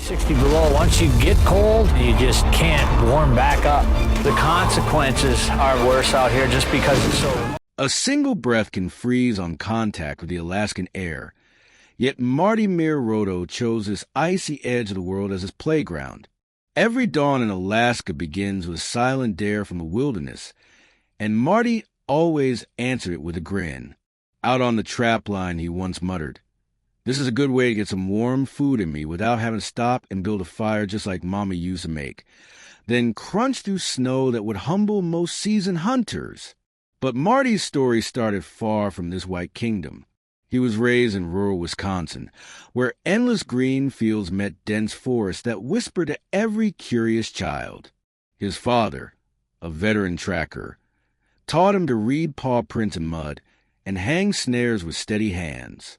60 below. Once you get cold, you just can't warm back up. The consequences are worse out here just because it's so... A single breath can freeze on contact with the Alaskan air. Yet Marty Meer Roto chose this icy edge of the world as his playground. Every dawn in Alaska begins with a silent dare from the wilderness, and Marty always answered it with a grin. Out on the trapline, he once muttered, "This is a good way to get some warm food in me without having to stop and build a fire just like Mama used to make, then crunch through snow that would humble most seasoned hunters." But Marty's story started far from this white kingdom. He was raised in rural Wisconsin, where endless green fields met dense forests that whispered to every curious child. His father, a veteran tracker, taught him to read paw prints in mud and hang snares with steady hands.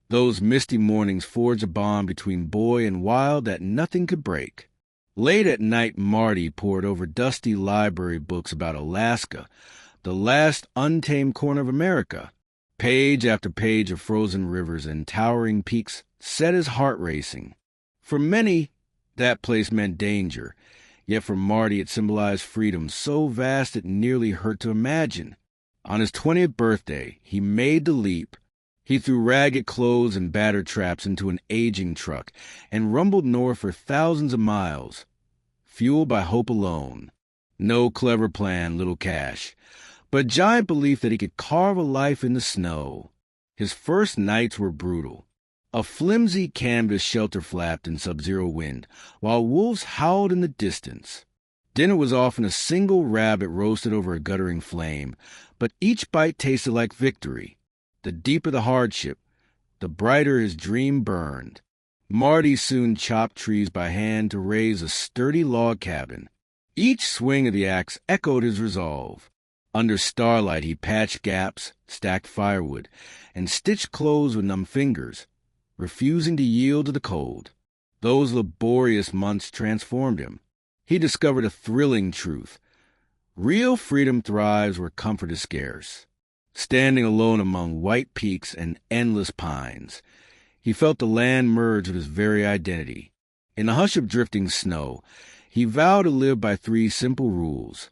Those misty mornings forged a bond between boy and wild that nothing could break. Late at night, Marty pored over dusty library books about Alaska, the last untamed corner of America. Page after page of frozen rivers and towering peaks set his heart racing. For many, that place meant danger, yet for Marty it symbolized freedom so vast it nearly hurt to imagine. On his 20th birthday, he made the leap. He threw ragged clothes and battered traps into an aging truck and rumbled north for thousands of miles, fueled by hope alone. No clever plan, little cash, but a giant belief that he could carve a life in the snow. His first nights were brutal. A flimsy canvas shelter flapped in sub-zero wind, while wolves howled in the distance. Dinner was often a single rabbit roasted over a guttering flame, but each bite tasted like victory. The deeper the hardship, the brighter his dream burned. Marty soon chopped trees by hand to raise a sturdy log cabin. Each swing of the axe echoed his resolve. Under starlight, he patched gaps, stacked firewood, and stitched clothes with numb fingers, refusing to yield to the cold. Those laborious months transformed him. He discovered a thrilling truth. Real freedom thrives where comfort is scarce. Standing alone among white peaks and endless pines, he felt the land merge with his very identity. In the hush of drifting snow, he vowed to live by 3 simple rules: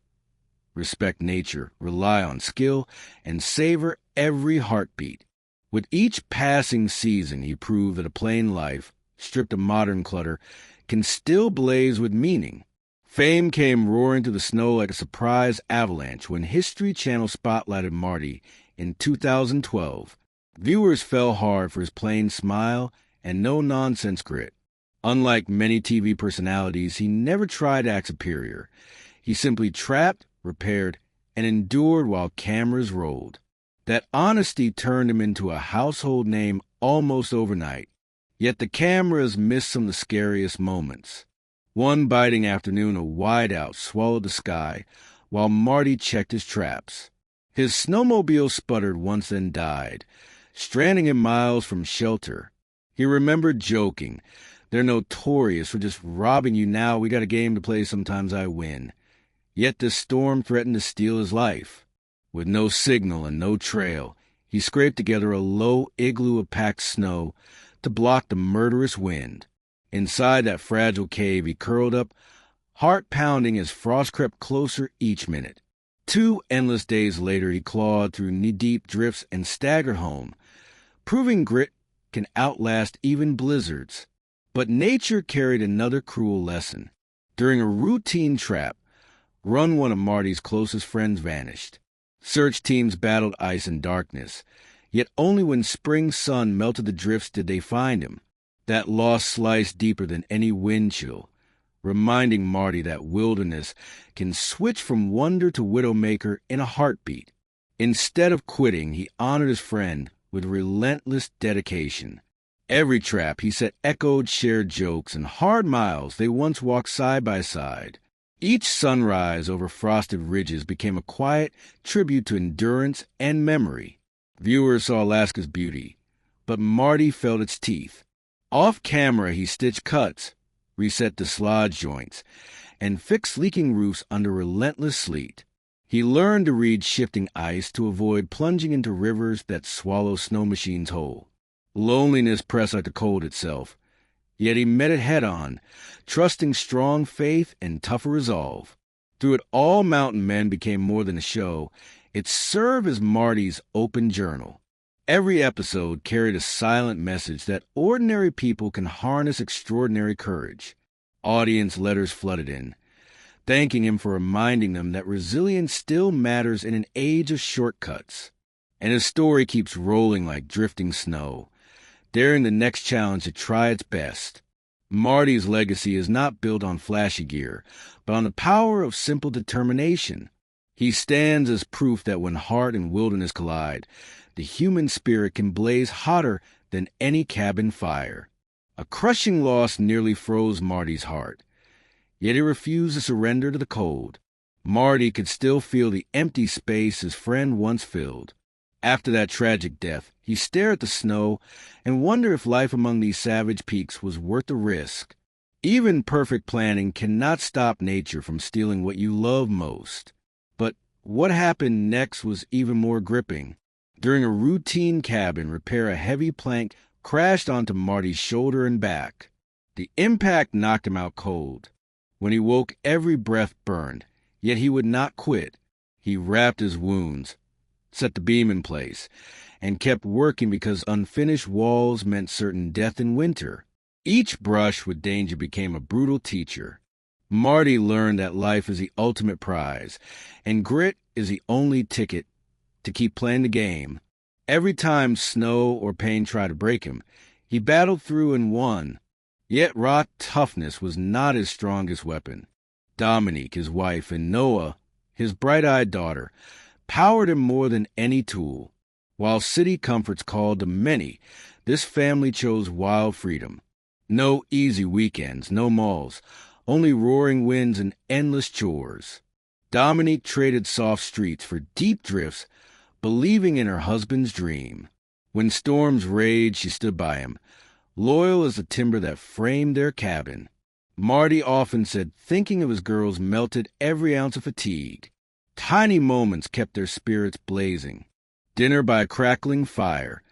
respect nature, rely on skill, and savor every heartbeat. With each passing season, he proved that a plain life, stripped of modern clutter, can still blaze with meaning. Fame came roaring through the snow like a surprise avalanche when History Channel spotlighted Marty in 2012. Viewers fell hard for his plain smile and no-nonsense grit. Unlike many TV personalities, he never tried to act superior. He simply trapped, repaired, and endured while cameras rolled. That honesty turned him into a household name almost overnight. Yet the cameras missed some of the scariest moments. One biting afternoon, a wideout swallowed the sky while Marty checked his traps. His snowmobile sputtered once then died, stranding him miles from shelter. He remembered joking, "They're notorious for just robbing you now. We got a game to play, sometimes I win." Yet this storm threatened to steal his life. With no signal and no trail, he scraped together a low igloo of packed snow to block the murderous wind. Inside that fragile cave, he curled up, heart pounding as frost crept closer each minute. 2 endless days later, he clawed through knee-deep drifts and staggered home, proving grit can outlast even blizzards. But nature carried another cruel lesson. During a routine trap run, one of Marty's closest friends vanished. Search teams battled ice and darkness, yet only when spring sun melted the drifts did they find him. That loss sliced deeper than any wind chill, reminding Marty that wilderness can switch from wonder to widowmaker in a heartbeat. Instead of quitting, he honored his friend with relentless dedication. Every trap he set echoed shared jokes and hard miles they once walked side by side. Each sunrise over frosted ridges became a quiet tribute to endurance and memory. Viewers saw Alaska's beauty, but Marty felt its teeth. Off camera, he stitched cuts, reset dislodged joints, and fixed leaking roofs under relentless sleet. He learned to read shifting ice to avoid plunging into rivers that swallow snow machines whole. Loneliness pressed like the cold itself, Yet he met it head-on, trusting strong faith and tougher resolve. Through it all, mountain men became more than a show. It served as Marty's open journal. Every episode carried a silent message that ordinary people can harness extraordinary courage. Audience letters flooded in, thanking him for reminding them that resilience still matters in an age of shortcuts. And his story keeps rolling like drifting snow, daring the next challenge to try its best. Marty's legacy is not built on flashy gear, but on the power of simple determination. He stands as proof that when heart and wilderness collide, the human spirit can blaze hotter than any cabin fire. A crushing loss nearly froze Marty's heart, yet he refused to surrender to the cold. Marty could still feel the empty space his friend once filled. After that tragic death, he stared at the snow and wondered if life among these savage peaks was worth the risk. Even perfect planning cannot stop nature from stealing what you love most. But what happened next was even more gripping. During a routine cabin repair, a heavy plank crashed onto Marty's shoulder and back. The impact knocked him out cold. When he woke, every breath burned, yet he would not quit. He wrapped his wounds, set the beam in place, and kept working because unfinished walls meant certain death in winter. Each brush with danger became a brutal teacher. Marty learned that life is the ultimate prize, and grit is the only ticket to keep playing the game. Every time snow or pain tried to break him, he battled through and won. Yet raw toughness was not his strongest weapon. Dominique, his wife, and Noah, his bright-eyed daughter, powered him more than any tool. While city comforts called to many, this family chose wild freedom. No easy weekends, no malls, only roaring winds and endless chores. Dominique traded soft streets for deep drifts, believing in her husband's dream. When storms raged, she stood by him, loyal as the timber that framed their cabin. Marty often said thinking of his girls melted every ounce of fatigue. Tiny moments kept their spirits blazing. Dinner by a crackling fire,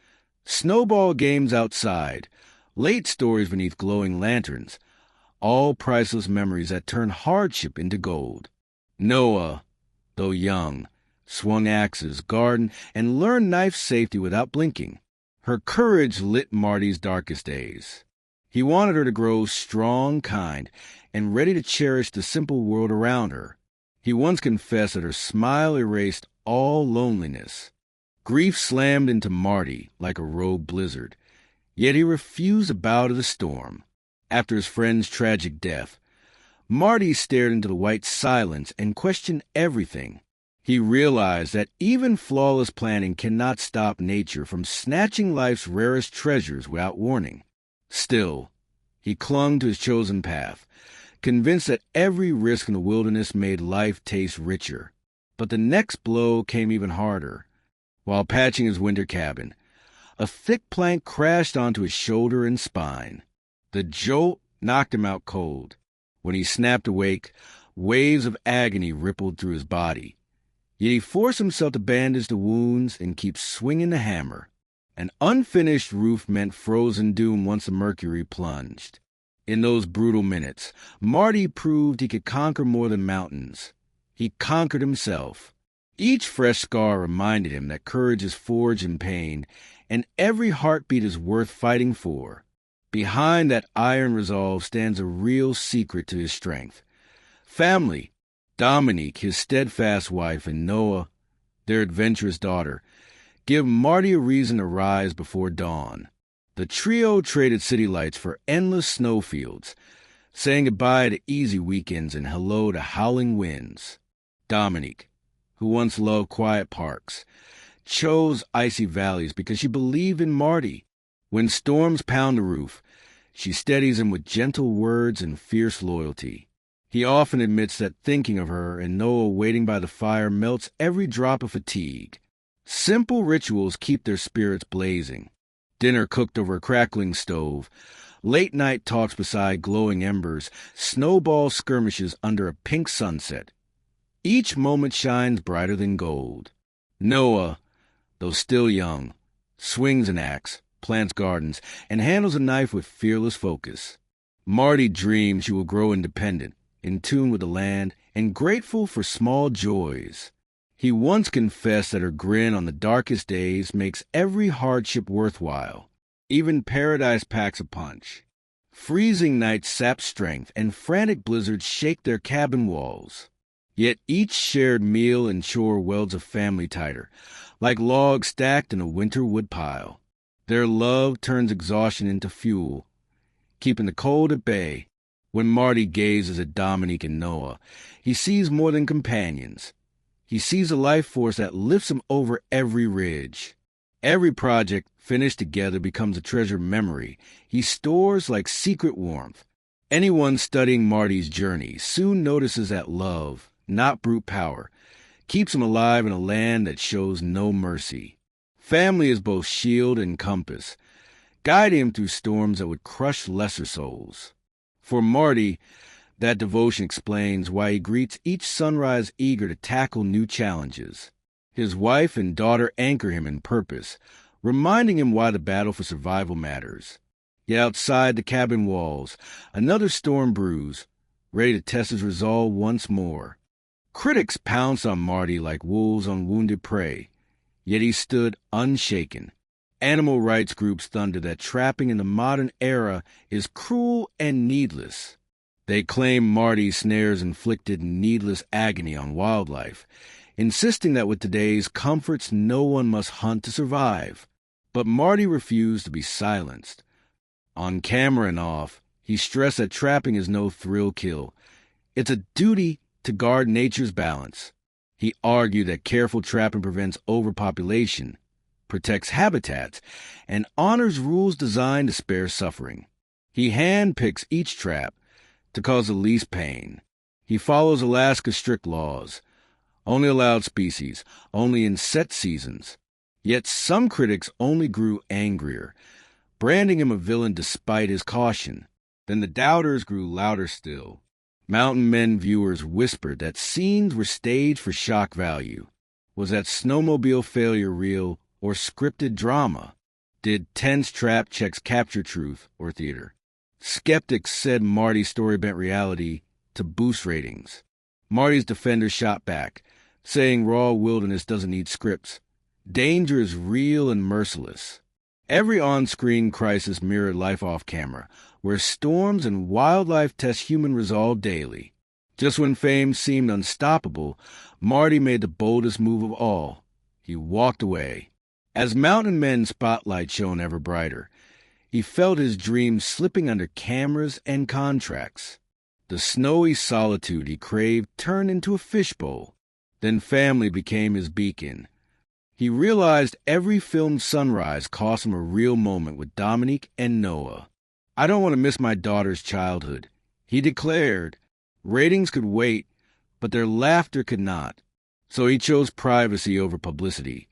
snowball games outside, late stories beneath glowing lanterns, all priceless memories that turned hardship into gold. Noah, though young, swung axes, gardened, and learned knife safety without blinking. Her courage lit Marty's darkest days. He wanted her to grow strong, kind, and ready to cherish the simple world around her. He once confessed that her smile erased all loneliness. Grief slammed into Marty like a rogue blizzard, yet he refused to bow to the storm. After his friend's tragic death, Marty stared into the white silence and questioned everything. He realized that even flawless planning cannot stop nature from snatching life's rarest treasures without warning. Still, he clung to his chosen path, convinced that every risk in the wilderness made life taste richer. But the next blow came even harder. While patching his winter cabin, a thick plank crashed onto his shoulder and spine. The jolt knocked him out cold. When he snapped awake, waves of agony rippled through his body. Yet he forced himself to bandage the wounds and keep swinging the hammer. An unfinished roof meant frozen doom once the mercury plunged. In those brutal minutes, Marty proved he could conquer more than mountains. He conquered himself. Each fresh scar reminded him that courage is forged in pain, and every heartbeat is worth fighting for. Behind that iron resolve stands a real secret to his strength. Family. Dominique, his steadfast wife, and Noah, their adventurous daughter, give Marty a reason to rise before dawn. The trio traded city lights for endless snowfields, saying goodbye to easy weekends and hello to howling winds. Dominique, who once loved quiet parks, chose icy valleys because she believed in Marty. When storms pound the roof, she steadies him with gentle words and fierce loyalty. He often admits that thinking of her and Noah waiting by the fire melts every drop of fatigue. Simple rituals keep their spirits blazing. Dinner cooked over a crackling stove, late-night talks beside glowing embers, snowball skirmishes under a pink sunset. Each moment shines brighter than gold. Noah, though still young, swings an axe, plants gardens, and handles a knife with fearless focus. Marty dreams she will grow independent, in tune with the land, and grateful for small joys. He once confessed that her grin on the darkest days makes every hardship worthwhile. Even paradise packs a punch. Freezing nights sap strength, and frantic blizzards shake their cabin walls. Yet each shared meal and chore welds a family tighter, like logs stacked in a winter woodpile. Their love turns exhaustion into fuel, keeping the cold at bay. When Marty gazes at Dominique and Noah, he sees more than companions. He sees a life force that lifts him over every ridge. Every project finished together becomes a treasured memory he stores like secret warmth. Anyone studying Marty's journey soon notices that love, not brute power, keeps him alive in a land that shows no mercy. Family is both shield and compass, guiding him through storms that would crush lesser souls. For Marty, that devotion explains why he greets each sunrise eager to tackle new challenges. His wife and daughter anchor him in purpose, reminding him why the battle for survival matters. Yet outside the cabin walls, another storm brews, ready to test his resolve once more. Critics pounce on Marty like wolves on wounded prey, yet he stood unshaken. Animal rights groups thunder that trapping in the modern era is cruel and needless. They claim Marty's snares inflicted needless agony on wildlife, insisting that with today's comforts no one must hunt to survive. But Marty refused to be silenced. On camera and off, he stressed that trapping is no thrill kill. It's a duty to guard nature's balance. He argued that careful trapping prevents overpopulation, protects habitats, and honors rules designed to spare suffering. He handpicks each trap to cause the least pain. He follows Alaska's strict laws, only allowed species, only in set seasons. Yet some critics only grew angrier, branding him a villain despite his caution. Then the doubters grew louder still. Mountain Men viewers whispered that scenes were staged for shock value. Was that snowmobile failure real or scripted drama? Did tense trap checks capture truth or theater? Skeptics said Marty's story bent reality to boost ratings. Marty's defenders shot back, saying raw wilderness doesn't need scripts. Danger is real and merciless. Every on-screen crisis mirrored life off-camera, where storms and wildlife test human resolve daily. Just when fame seemed unstoppable, Marty made the boldest move of all. He walked away. As Mountain Men spotlight shone ever brighter, he felt his dreams slipping under cameras and contracts. The snowy solitude he craved turned into a fishbowl. Then family became his beacon. He realized every filmed sunrise cost him a real moment with Dominique and Noah. "I don't want to miss my daughter's childhood," he declared. Ratings could wait, but their laughter could not. So he chose privacy over publicity,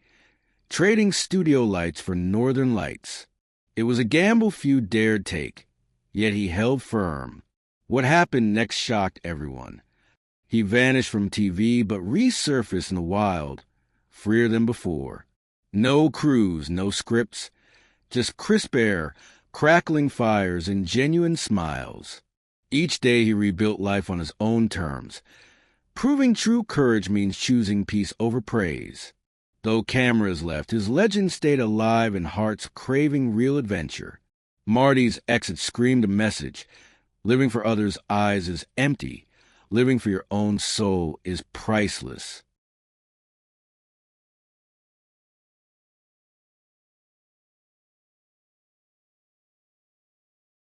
trading studio lights for northern lights. It was a gamble few dared take, yet he held firm. What happened next shocked everyone. He vanished from TV but resurfaced in the wild, freer than before. No crews, no scripts, just crisp air, crackling fires, and genuine smiles. Each day he rebuilt life on his own terms. Proving true courage means choosing peace over praise. Though cameras left, his legend stayed alive in hearts craving real adventure. Marty's exit screamed a message. Living for others' eyes is empty. Living for your own soul is priceless.